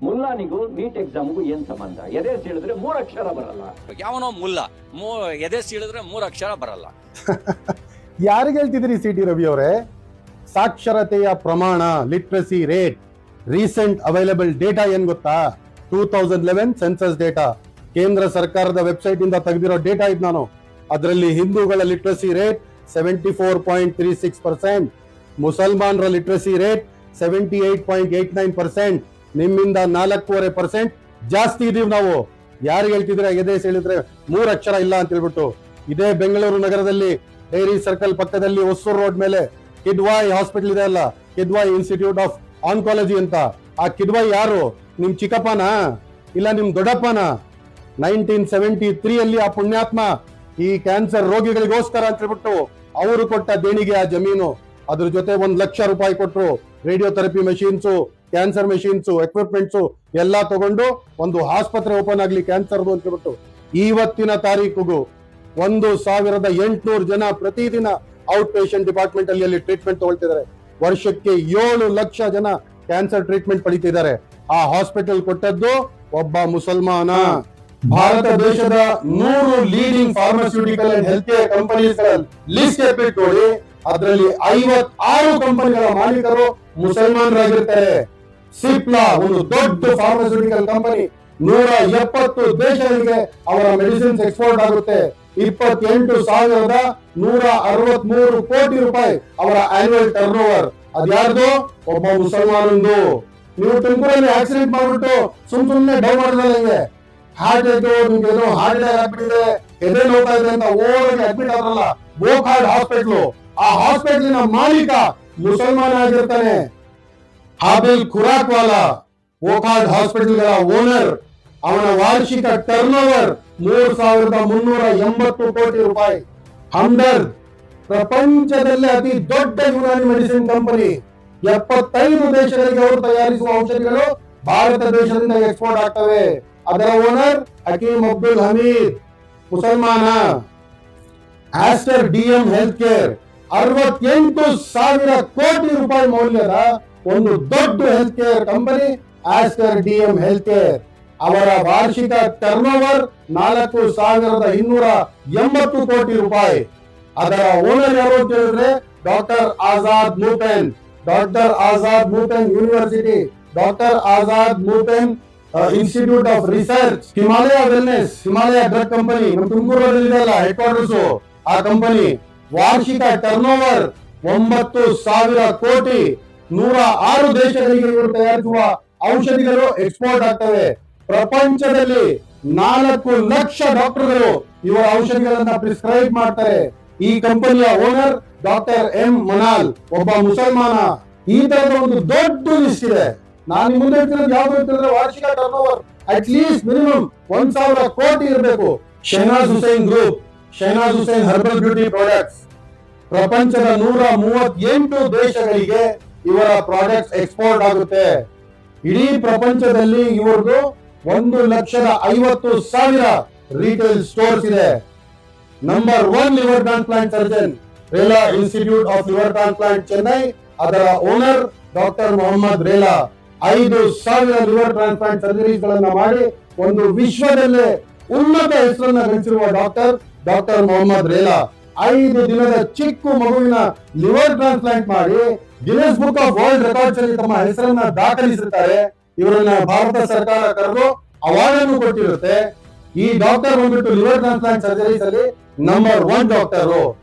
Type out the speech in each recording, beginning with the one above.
ಮುಲ್ಲಾನಿಗೂ neat ಎಕ್ಸಾಮ್ಗೂ ಏನ್ ಸಂಬಂಧ? ಎದೆ ಸೀಳಿದ್ರೆ 3 ಅಕ್ಷರ ಬರಲ್ಲ. ಯಾವನೋ ಮುಲ್ಲಾ ಎದೆ ಸೀಳಿದ್ರೆ 3 ಅಕ್ಷರ ಬರಲ್ಲ. ಯಾರಿಗೆ ಹೇಳ್ತಿದ್ರಿ ಸಿ.ಟಿ. ರವಿ ಅವರೇ? ಸಾಕ್ಷರತೆಯ ಪ್ರಮಾಣ, literacy rate, recent available data ಏನ್ ಗೊತ್ತಾ? 2011 ಸೆನ್ಸಸ್ ಡೇಟಾ, ಕೇಂದ್ರ ಸರ್ಕಾರದ ವೆಬ್ಸೈಟ್ ಇಂದ ತೆಗೆದಿರೋ ಡೇಟಾ ಇದು. ನಾನು ಅದರಲ್ಲಿ ಹಿಂದೂಗಳ ಲಿಟ್ರಸಿ ರೇಟ್ 74.36%, ಮುಸಲ್ಮಾನರ ಲಿಟ್ರಸಿ ರೇಟ್ 78.89%, ನಿಮ್ಮಿಂದ 4.5% ಜಾಸ್ತಿ ಇದೀವಿ ನಾವು. ಯಾರಿಗೆ ಹೇಳ್ತಿದ್ರೆ ಎದೆ ಹೇಳಿದ್ರೆ 3 ಅಕ್ಷರ ಇಲ್ಲ ಅಂತ ಹೇಳ್ಬಿಟ್ಟು. ಇದೇ ಬೆಂಗಳೂರು ನಗರದಲ್ಲಿ ಡೈರಿ ಸರ್ಕಲ್ ಪಕ್ಕದಲ್ಲಿ ಹೊಸೂರು ರೋಡ್ ಮೇಲೆ ಕಿದ್ವಾಯ್ ಹಾಸ್ಪಿಟಲ್ ಇದೆ ಅಲ್ಲ, ಕಿದ್ವಾಯ್ ಇನ್ಸ್ಟಿಟ್ಯೂಟ್ ಆಫ್ ಆನ್ಕಾಲಜಿ ಅಂತ. ಆ ಕಿದ್ವಾಯ್ ಯಾರು? ನಿಮ್ ಚಿಕ್ಕಪ್ಪನ ಇಲ್ಲ ನಿಮ್ ದೊಡ್ಡಪ್ಪನ? 1973 ಅಲ್ಲಿ ಆ ಪುಣ್ಯಾತ್ಮ ಈ ಕ್ಯಾನ್ಸರ್ ರೋಗಿಗಳಿಗೋಸ್ಕರ ಅಂತ ಹೇಳ್ಬಿಟ್ಟು ಅವರು ಕೊಟ್ಟ ದೇಣಿಗೆ ಆ ಜಮೀನು. ಅದ್ರ ಜೊತೆ 1 ಲಕ್ಷ ರೂಪಾಯಿ ಕೊಟ್ಟರು. Radiotherapy machines, cancer machines, equipments ಎಲ್ಲ ತಗೊಂಡು ಒಂದು ಆಸ್ಪತ್ರೆ ಓಪನ್ ಆಗ್ಲಿ ಕ್ಯಾನ್ಸರ್ದು ಅಂತ ಹೇಳ್ಬಿಟ್ಟು. ಇವತ್ತಿನ ತಾರೀಕಿಗೂ 1800 ಜನ ಪ್ರತಿದಿನ ಔಟ್ ಪೇಷಂಟ್ ಡಿಪಾರ್ಟ್ಮೆಂಟ್ ಅಲ್ಲಿ ಟ್ರೀಟ್ಮೆಂಟ್ ತಗೊಳ್ತಿದ್ದಾರೆ. ವರ್ಷಕ್ಕೆ 7 ಲಕ್ಷ ಜನ ಕ್ಯಾನ್ಸರ್ ಟ್ರೀಟ್ಮೆಂಟ್ ಪಡಿತಿದ್ದಾರೆ. ಆ ಹಾಸ್ಪಿಟಲ್ ಕೊಟ್ಟದ್ದು ಒಬ್ಬ ಮುಸಲ್ಮಾನ. ಭಾರತ ದೇಶದ 100 leading pharmaceutical and health care companies list ಎಪಿಟ್ ನೋಡಿ. ಅದರಲ್ಲಿ 56 ಕಂಪನಿಗಳ ಮಾಲೀಕರು ಮುಸಲ್ಮಾನರಾಗಿರ್ತಾರೆ. ಸಿಪ್ಲಾ ಒಂದು ದೊಡ್ಡ ಫಾರ್ಮಾಸ್ಯೂಟಿಕಲ್ ಕಂಪನಿ, 170 ದೇಶಗಳಿಗೆ ಅವರ ಮೆಡಿಸಿನ್ಸ್ ಎಕ್ಸ್ಪೋರ್ಟ್ ಆಗುತ್ತೆ. 28,163 ಕೋಟಿ ರೂಪಾಯಿ ಅವರ ಆನ್ಯುವಲ್ ಟರ್ನ್ ಓವರ್. ಅದ್ಯಾರ್ದು? ಒಬ್ಬ ಮುಸಲ್ಮಾನಂದು. ನೀವು ತುಮಕೂರಲ್ಲಿ ಆಕ್ಸಿಡೆಂಟ್ ಮಾಡ್ಬಿಟ್ಟು ಸುಮ್ನೆ ಡೌನ್ ಮಾಡಿದ್ರೆ ಹಾರ್ಟ್ ಆಯ್ತು, ನಿಮ್ಗೆ ಏನೋ ಹಾರ್ಟ್ ಅಟ್ಯಾಕ್ ಆಗ್ಬಿಟ್ಟಿದೆ, ಎದೆ ನೋಡ್ತಾ ಇದೆ ಅಂತ ಓವರ್ಗೆ ಅಡ್ಮಿಟ್ ಆದ್ರಲ್ಲ, ಗೋಕಾರ್ಡ್ ಹಾಸ್ಪಿಟ್ಲು. ಆ ಹಾಸ್ಪಿಟ್ಲಿನ ಮಾಲೀಕ ಮುಸಲ್ಮಾನ ಆಗಿರ್ತಾನೆ. ಹಾಬಿಲ್ ಖುರಾಕ್ವಾಲಾ ಗೋಕಾರ್ಡ್ ಹಾಸ್ಪಿಟಲ್ಗಳ ಓನರ್. ಅವನ ವಾರ್ಷಿಕ ಟರ್ನ್ ಓವರ್ 3,380 ಕೋಟಿ ರೂಪಾಯಿ. ಹಮ್ದರ್ದ್ ಪ್ರಪಂಚದಲ್ಲೇ ಅತಿ ದೊಡ್ಡ ಯುನಾನಿ ಮೆಡಿಸಿನ್ ಕಂಪನಿ. 75 ದೇಶಗಳಿಗೆ ಅವರು ತಯಾರಿಸುವ ಔಷಧಿಗಳು ಭಾರತ ದೇಶದಿಂದ ಎಕ್ಸ್ಪೋರ್ಟ್ ಆಗ್ತವೆ. ಅದರ ಓನರ್ ಹಕೀಮ್ ಅಬ್ದುಲ್ ಹಮೀದ್, ಮುಸಲ್ಮಾನ. ಆಸ್ಟರ್ ಡಿಎಂ ಹೆಲ್ತ್ ಕೇರ್ 68,000 ಕೋಟಿ ರೂಪಾಯಿ ಮೌಲ್ಯದ ಒಂದು ದೊಡ್ಡ health care company Aster DM health care. ಅವರ ವಾರ್ಷಿಕ ಟರ್ನ್ ಓವರ್ 4,280 ಕೋಟಿ ರೂಪಾಯಿ. ಅದರ ಓನರ್ ಯಾರು ಅಂತ ಹೇಳಿದ್ರೆ doctor Azad Moopen. Doctor Azad Moopen university, doctor Azad Moopen institute of research, Himalaya wellness, Himalaya drug company ನಮ್ಮ ತುಮಕೂರಲ್ಲಿ ಅಲ್ಲ ಹೆಡ್ ಕ್ವಾರ್ಟರ್ಸ್. ಆ ಕಂಪನಿ ವಾರ್ಷಿಕ ಟರ್ನ್ ಓವರ್ 9,000 ಕೋಟಿ. 106 ದೇಶಗಳಿಗೆ ಇವರು ತಯಾರಿಸುವ ಔಷಧಿಗಳು ಎಕ್ಸ್ಪೋರ್ಟ್ ಆಗ್ತವೆ. ಪ್ರಪಂಚದಲ್ಲಿ 4 ಲಕ್ಷ ಡಾಕ್ಟರ್ಗಳು ಇವರ ಔಷಧಿಗಳನ್ನ ಪ್ರಿಸ್ಕ್ರೈಬ್ ಮಾಡ್ತಾರೆ. ಈ ಕಂಪನಿಯ ಓನರ್ ಡಾಕ್ಟರ್ ಎಂ ಮನಾಲ್, ಒಬ್ಬ ಮುಸಲ್ಮಾನ. ಈ ತರದ ಒಂದು ದೊಡ್ಡ ಲಿಸ್ಟ್ ಇದೆ. ನಾನು ಮುಂದೆ ಹೇಳ್ತಿರೋದು ಯಾವ್ದು ಅಂತಂದ್ರೆ ವಾರ್ಷಿಕ turn over at least minimum 1,000 ಕೋಟಿ ಇರಬೇಕು. Shahnaz Hussain group, Shahnaz Hussain herbal beauty products. ಪ್ರಪಂಚದ 138 ದೇಶಗಳಿಗೆ ಇವರ ಪ್ರಾಡಕ್ಟ್ಸ್ ಎಕ್ಸ್ಪೋರ್ಟ್ ಆಗುತ್ತೆ. ಇಡೀ ಪ್ರಪಂಚದಲ್ಲಿ ಇವ್ರದ್ದು 1,50,000 ರಿಟೇಲ್ ಸ್ಟೋರ್ಸ್ ಇದೆ. Number 1 liver transplant surgeon, Rela institute of liver transplant Chennai. ಅದರ owner doctor Mohammed Rela 5,000 liver transplant surgeries ಗಳನ್ನ ಮಾಡಿ ಒಂದು ವಿಶ್ವದಲ್ಲೇ ಉನ್ನತ ಹೆಸರನ್ನ ಗಳಿಸಿರುವ ಡಾಕ್ಟರ್ ಮೊಹಮ್ಮದ್ ರೇಲಾ 5 ದಿನದ ಚಿಕ್ಕ ಮಗುವಿನ ಲಿವರ್ ಟ್ರಾನ್ಸ್ಪ್ಲಾಂಟ್ ಮಾಡಿ Guinness book of world records ಅಲ್ಲಿ ತಮ್ಮ ಹೆಸರನ್ನ ದಾಖಲಿಸುತ್ತಾರೆ. ಇವರನ್ನ ಭಾರತ ಸರ್ಕಾರ ಕರೆದು ಅವಾರ್ಡ್ ಅನ್ನು ಕೊಟ್ಟಿರುತ್ತೆ. ಈ ಡಾಕ್ಟರ್ ಬಂದ್ಬಿಟ್ಟು ಲಿವರ್ ಟ್ರಾನ್ಸ್ಪ್ಲಾಂಟ್ ಸರ್ಜರೀಸ್ ಅಲ್ಲಿ ನಂಬರ್ 1 ಡಾಕ್ಟರ್.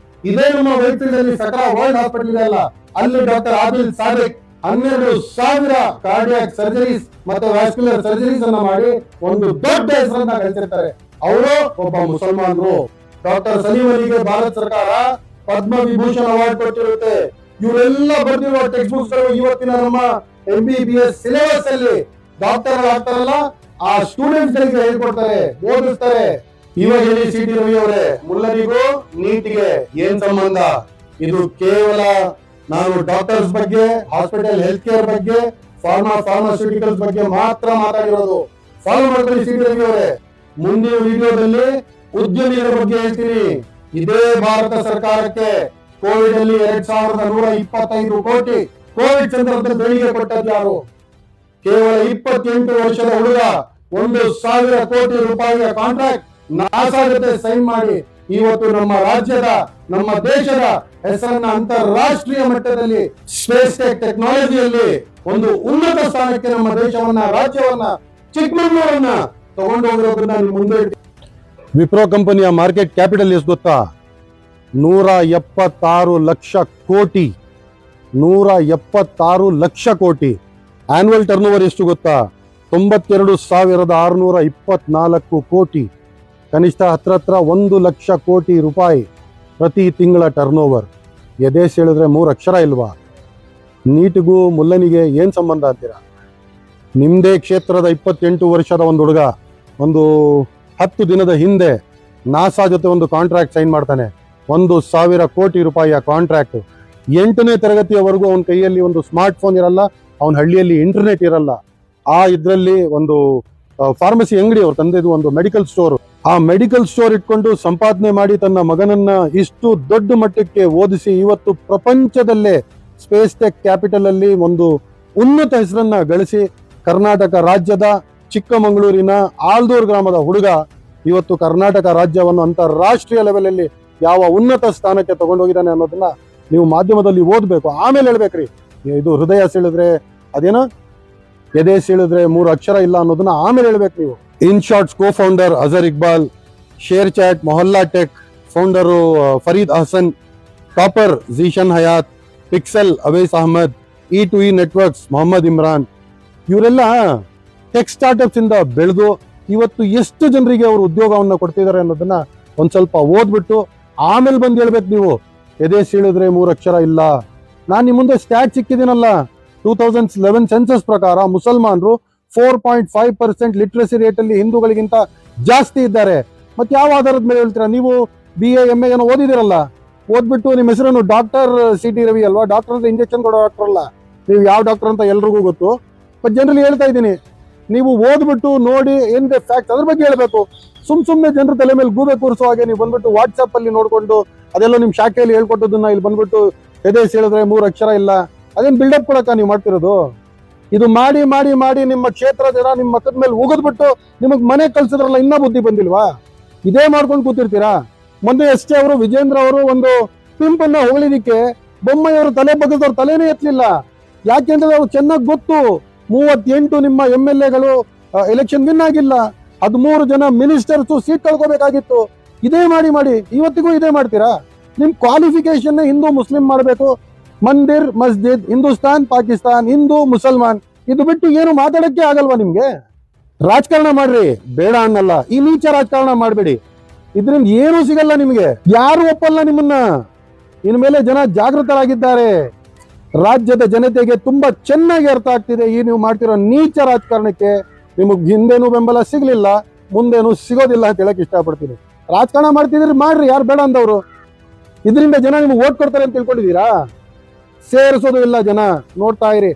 ಇದೇ ನಮ್ಮ ವೈಟ್ಫೀಲ್ಡ್ ಅಲ್ಲಿ ಸಕಲ ವರ್ಲ್ಡ್ ಹಾಸ್ಪಿಟಲ್ ಇದೆ ಅಲ್ಲ, ಅಲ್ಲಿ doctor Adil Sadiq 12,000 cardiac surgeries ಮತ್ತೆ ವ್ಯಾಸ್ಕ್ಯುಲರ್ ಸರ್ಜರೀಸ್ ಅನ್ನ ಮಾಡಿ ಒಂದು ದೊಡ್ಡ ಹೆಸರನ್ನ ಗಳಿಸಿರ್ತಾರೆ. ಅವರು ಒಬ್ಬ ಮುಸಲ್ಮಾನರು. ಡಾಕ್ಟರ್ ಸಲೀಂ ಅಲಿಗೆ ಭಾರತ ಸರ್ಕಾರ ಪದ್ಮ ವಿಭೂಷಣ್ ಅವಾರ್ಡ್ ಕೊಟ್ಟಿರುತ್ತೆ. ಇವರೆಲ್ಲ ಬರ್ದಿರುವ ಟೆಕ್ಸ್ಟ್ ಬುಕ್ಸ್ ಗಳು ಇವತ್ತಿನ ನಮ್ಮ MBBS ಸಿಲೆಬಸ್ ಅಲ್ಲಿ ಡಾಕ್ಟರ್ ಆಗ್ತಾರಲ್ಲ ಆ ಸ್ಟೂಡೆಂಟ್ಸ್ ಗಳಿಗೆ ಹೇಳ್ಕೊಡ್ತಾರೆ, ಓದಿಸ್ತಾರೆ. ಇವಾಗ ಹೇಳಿ ಸಿ.ಟಿ. ರವಿ ಅವರೇ, ಮುಲ್ಲರಿಗೂ ನೀಟ್ಗೆ ಏನ್ ಸಂಬಂಧ? ಇದು ಕೇವಲ ನಾನು ಡಾಕ್ಟರ್ಸ್ ಬಗ್ಗೆ, ಹಾಸ್ಪಿಟಲ್ ಹೆಲ್ತ್ ಕೇರ್ ಬಗ್ಗೆ, ಫಾರ್ಮಾಸ್ಯೂಟಿಕಲ್ಸ್ ಬಗ್ಗೆ ಮಾತ್ರ ಮಾತಾಡಿರೋದು. ಫಾಲೋ ಮಾಡ್ಕೊಳ್ಳಿ ಸಿ.ಟಿ. ರವಿ ಅವರೇ. ಮುಂದಿನ ವಿಡಿಯೋದಲ್ಲಿ ಉದ್ಯಮಿಗಳ ಬಗ್ಗೆ ಹೇಳ್ತೀನಿ. ಇದೇ ಭಾರತ ಸರ್ಕಾರಕ್ಕೆ ಕೋವಿಡ್ ಅಲ್ಲಿ 2,125 ಕೋಟಿ ಕೋವಿಡ್ ಸಂದರ್ಭದಲ್ಲಿ ದೇಣಿಗೆ ಕೊಟ್ಟದ್ದು ಯಾರು? ಕೇವಲ 28 ವರ್ಷದ ಹುಡುಗ 1,000 ಕೋಟಿ ರೂಪಾಯಿಯ ಕಾಂಟ್ರಾಕ್ಟ್ ನಾಸಾ ಜೊತೆ ಸೈನ್ ಮಾಡಿ ಇವತ್ತು ನಮ್ಮ ರಾಜ್ಯದ ನಮ್ಮ ದೇಶದ ಹೆಸರನ್ನ ಅಂತಾರಾಷ್ಟ್ರೀಯ ಮಟ್ಟದಲ್ಲಿ ಸ್ಪೇಸ್ ಟೆಕ್ನಾಲಜಿಯಲ್ಲಿ ಒಂದು ಉನ್ನತ ಸ್ಥಾನಕ್ಕೆ ನಮ್ಮ ದೇಶವನ್ನ ರಾಜ್ಯವನ್ನ ಚಿಕ್ಕಮಗಳೂರನ್ನ ತಗೊಂಡು ಹೋಗಿರೋದನ್ನ ಮುಂದೆ ವಿಪ್ರೋ ಕಂಪನಿಯ ಮಾರ್ಕೆಟ್ ಕ್ಯಾಪಿಟಲ್ ಎಷ್ಟು ಗೊತ್ತಾ? 176 ಲಕ್ಷ ಕೋಟಿ. 176 ಲಕ್ಷ ಕೋಟಿ. ಆನ್ಯುವಲ್ ಟರ್ನ್ ಓವರ್ ಎಷ್ಟು ಗೊತ್ತಾ? 92,624 ಕೋಟಿ. ಕನಿಷ್ಠ ಹತ್ರ 1 ಲಕ್ಷ ಕೋಟಿ ರೂಪಾಯಿ ಪ್ರತಿ ತಿಂಗಳ ಟರ್ನ್ ಓವರ್. ಎದೆ ಹೇಳಿದ್ರೆ 3 ಅಕ್ಷರ ಇಲ್ವಾ? ನೀಟಿಗೂ ಮುಲ್ಲನಿಗೆ ಏನ್ ಸಂಬಂಧ ಅಂತೀರಾ? ನಿಮ್ದೇ ಕ್ಷೇತ್ರದ 28 ವರ್ಷದ ಒಂದು ಹುಡುಗ ಒಂದು 10 ದಿನದ ಹಿಂದೆ ನಾಸಾ ಜೊತೆ ಒಂದು ಕಾಂಟ್ರಾಕ್ಟ್ ಸೈನ್ ಮಾಡ್ತಾನೆ. 1,000 ಕೋಟಿ ರೂಪಾಯಿಯ ಕಾಂಟ್ರಾಕ್ಟ್. 8ನೇ ತರಗತಿಯವರೆಗೂ ಅವನ ಕೈಯಲ್ಲಿ ಒಂದು ಸ್ಮಾರ್ಟ್ ಫೋನ್ ಇರಲ್ಲ, ಅವನ ಹಳ್ಳಿಯಲ್ಲಿ ಇಂಟರ್ನೆಟ್ ಇರಲ್ಲ. ಇದರಲ್ಲಿ ಒಂದು ಫಾರ್ಮಸಿ ಅಂಗಡಿ, ಅವ್ರ ತಂದೆದು ಒಂದು ಮೆಡಿಕಲ್ ಸ್ಟೋರ್. ಆ ಮೆಡಿಕಲ್ ಸ್ಟೋರ್ ಇಟ್ಕೊಂಡು ಸಂಪಾದನೆ ಮಾಡಿ ತನ್ನ ಮಗನನ್ನ ಇಷ್ಟು ದೊಡ್ಡ ಮಟ್ಟಕ್ಕೆ ಓದಿಸಿ ಇವತ್ತು ಪ್ರಪಂಚದಲ್ಲೇ ಸ್ಪೇಸ್ ಟೆಕ್ ಕ್ಯಾಪಿಟಲ್ ಅಲ್ಲಿ ಒಂದು ಉನ್ನತ ಹೆಸರನ್ನ ಗಳಿಸಿ ಕರ್ನಾಟಕ ರಾಜ್ಯದ ಚಿಕ್ಕಮಗಳೂರಿನ ಆಲ್ದೂರ್ ಗ್ರಾಮದ ಹುಡುಗ ಇವತ್ತು ಕರ್ನಾಟಕ ರಾಜ್ಯವನ್ನು ಅಂತಾರಾಷ್ಟ್ರೀಯ ಲೆವೆಲ್ ಅಲ್ಲಿ ಯಾವ ಉನ್ನತ ಸ್ಥಾನಕ್ಕೆ ತಗೊಂಡೋಗಿದ್ದಾನೆ ಅನ್ನೋದನ್ನ ನೀವು ಮಾಧ್ಯಮದಲ್ಲಿ ಓದ್ಬೇಕು. ಆಮೇಲೆ ಹೇಳ್ಬೇಕ್ರಿ ಇದು ಹೃದಯ ಸೀಳಿದ್ರೆ ಅದೇನೋ ಎದೆ ಸೀಳಿದ್ರೆ 3 ಅಕ್ಷರ ಇಲ್ಲ ಅನ್ನೋದನ್ನ ಆಮೇಲೆ ಹೇಳ್ಬೇಕು ನೀವು. Inshorts co founder Azhar Iqbal, ShareChat Mohalla tech founder Farid Ahsan, Toppr Zeeshan Hayat, Pixxel Awais Ahmed, E2E networks Mohammed Imran, ಇವರೆಲ್ಲ ಟೆಕ್ ಸ್ಟಾರ್ಟ್ಅಪ್ಸ್ ಇಂದ ಬೆಳೆದು ಇವತ್ತು ಎಷ್ಟು ಜನರಿಗೆ ಅವರು ಉದ್ಯೋಗವನ್ನ ಕೊಡ್ತಿದ್ದಾರೆ ಅನ್ನೋದನ್ನ ಒಂದ್ ಸ್ವಲ್ಪ ಓದ್ಬಿಟ್ಟು ಆಮೇಲೆ ಬಂದು ಹೇಳ್ಬೇಕು ನೀವು ಎದೆ ಸೀಳಿದ್ರೆ 3 ಅಕ್ಷರ ಇಲ್ಲ. ನಾನು ನಿಮ್ಮ ಮುಂದೆ ಸ್ಟ್ಯಾಟ್ ಸಿಕ್ಕಿದ್ದೀನಲ್ಲ. 2011 ಸೆನ್ಸಸ್ ಪ್ರಕಾರ ಮುಸಲ್ಮಾನರು 4.5% ಲಿಟ್ರಸಿ ರೇಟ್ ಅಲ್ಲಿ ಹಿಂದೂಗಳಿಗಿಂತ ಜಾಸ್ತಿ ಇದ್ದಾರೆ. ಮತ್ತೆ ಯಾವ ಆಧಾರದ ಮೇಲೆ ಹೇಳ್ತೀರಾ? ನೀವು BA MA ಏನೋ ಓದಿದಿರಲ್ಲ, ಓದ್ಬಿಟ್ಟು ನಿಮ್ಮ ಹೆಸರನ್ನು ಡಾಕ್ಟರ್ CT ರವಿ ಅಲ್ವಾ? ಡಾಕ್ಟರ್ ಅಂದ್ರೆ ಇಂಜೆಕ್ಷನ್ ಕೊಡೋ ಡಾಕ್ಟರ್ ಅಲ್ಲ. ನೀವು ಯಾವ ಡಾಕ್ಟರ್ ಅಂತ ಎಲ್ರಿಗೂ ಗೊತ್ತು. ಬಟ್ ಜನರಲಿ ಹೇಳ್ತಾ ಇದ್ದೀನಿ, ನೀವು ಓದ್ಬಿಟ್ಟು ನೋಡಿ ಏನಿದೆ ಫ್ಯಾಕ್ಟ್ ಅದ್ರ ಬಗ್ಗೆ ಹೇಳ್ಬೇಕು. ಸುಮ್ಮನೆ ಜನರ ತಲೆ ಮೇಲೆ ಗೂಬೆ ಕೂರಿಸೋ ಹಾಗೆ ನೀವು ಬಂದ್ಬಿಟ್ಟು ವಾಟ್ಸ್ಆಪ್ ಅಲ್ಲಿ ನೋಡ್ಕೊಂಡು ಅದೆಲ್ಲ ನಿಮ್ ಶಾಖೆಯಲ್ಲಿ ಹೇಳ್ಕೊಟ್ಟದನ್ನ ಇಲ್ಲಿ ಬಂದ್ಬಿಟ್ಟು ಎದೆ ಸೀಳಿದ್ರೆ 3 ಅಕ್ಷರ ಇಲ್ಲ, ಅದೇನ್ ಬಿಲ್ಡಪ್ ಕೊಡಕ ನೀವು ಮಾಡ್ತಿರೋದು? ಇದು ಮಾಡಿ ಮಾಡಿ ಮಾಡಿ ನಿಮ್ಮ ಕ್ಷೇತ್ರ ಜನ ನಿಮ್ಮ ಮಕ್ಕದ ಮೇಲೆ ಉಗಿದ್ಬಿಟ್ಟು ನಿಮಗ್ ಮನೆ ಕಳ್ಸಿದ್ರಲ್ಲ, ಇನ್ನೂ ಬುದ್ಧಿ ಬಂದಿಲ್ವಾ? ಇದೇ ಮಾಡ್ಕೊಂಡು ಕೂತಿರ್ತೀರಾ? ಮೊನ್ನೆ ಅಷ್ಟೇ ಅವರು ವಿಜೇಂದ್ರ ಅವರು ಒಂದು ಪಿಂಪನ್ನ ಹೊಗಳಿದಕ್ಕೆ ಬೊಮ್ಮಾಯಿಯವರು ತಲೆ ಬಗ್ಗದವ್ರು ತಲೆನೇ ಎತ್ತಲಿಲ್ಲ. ಯಾಕೆಂದ್ರೆ ಅವ್ರು ಚೆನ್ನಾಗಿ ಗೊತ್ತು 38 ನಿಮ್ಮ MLAಗಳು ಎಲೆಕ್ಷನ್ ವಿನ್ ಆಗಿಲ್ಲ, 13 ಜನ ಮಿನಿಸ್ಟರ್ಸ್ ಸೀಟ್ ಕಳ್ಕೋಬೇಕಾಗಿತ್ತು. ಇದೇ ಮಾಡಿ ಮಾಡಿ ಇವತ್ತಿಗೂ ಇದೇ ಮಾಡ್ತೀರಾ? ನಿಮ್ ಕ್ವಾಲಿಫಿಕೇಶನ್ ಹಿಂದೂ ಮುಸ್ಲಿಂ ಮಾಡಬೇಕು, ಮಂದಿರ್ ಮಸ್ಜಿದ್, ಹಿಂದೂಸ್ತಾನ್ ಪಾಕಿಸ್ತಾನ್, ಹಿಂದೂ ಮುಸಲ್ಮಾನ್, ಇದು ಬಿಟ್ಟು ಏನು ಮಾತಾಡಕ್ಕೆ ಆಗಲ್ವಾ ನಿಮ್ಗೆ? ರಾಜಕಾರಣ ಮಾಡ್ರಿ, ಬೇಡ ಅನ್ನಲ್ಲ. ಈ ನೀಚ ರಾಜಕಾರಣ ಮಾಡಬೇಡಿ, ಇದರಿಂದ ಏನೂ ಸಿಗಲ್ಲ ನಿಮ್ಗೆ. ಯಾರು ಒಪ್ಪಲ್ಲ ನಿಮ್ಮನ್ನ. ಇನ್ಮೇಲೆ ಜನ ಜಾಗೃತರಾಗಿದ್ದಾರೆ. ರಾಜ್ಯದ ಜನತೆಗೆ ತುಂಬಾ ಚೆನ್ನಾಗಿ ಅರ್ಥ ಆಗ್ತಿದೆ ಈ ನೀವು ಮಾಡ್ತಿರೋ ನೀಚ ರಾಜಕಾರಣಕ್ಕೆ. ನಿಮಗ್ ಹಿಂದೇನು ಬೆಂಬಲ ಸಿಗ್ಲಿಲ್ಲ, ಮುಂದೇನು ಸಿಗೋದಿಲ್ಲ ಅಂತ ಹೇಳಕ್ ಇಷ್ಟಪಡ್ತೀನಿ. ರಾಜಕಾರಣ ಮಾಡ್ತಿದ್ರಿ ಮಾಡ್ರಿ, ಯಾರು ಬೇಡ ಅಂದವರು. ಇದರಿಂದ ಜನ ನಿಮ್ಗೆ ಓಟ್ ಕೊಡ್ತಾರೆ ಅಂತ ತಿಳ್ಕೊಂಡಿದ್ದೀರಾ? ಸೇರಿಸೋದು ಇಲ್ಲ ಜನ. ನೋಡ್ತಾ ಇರಿ.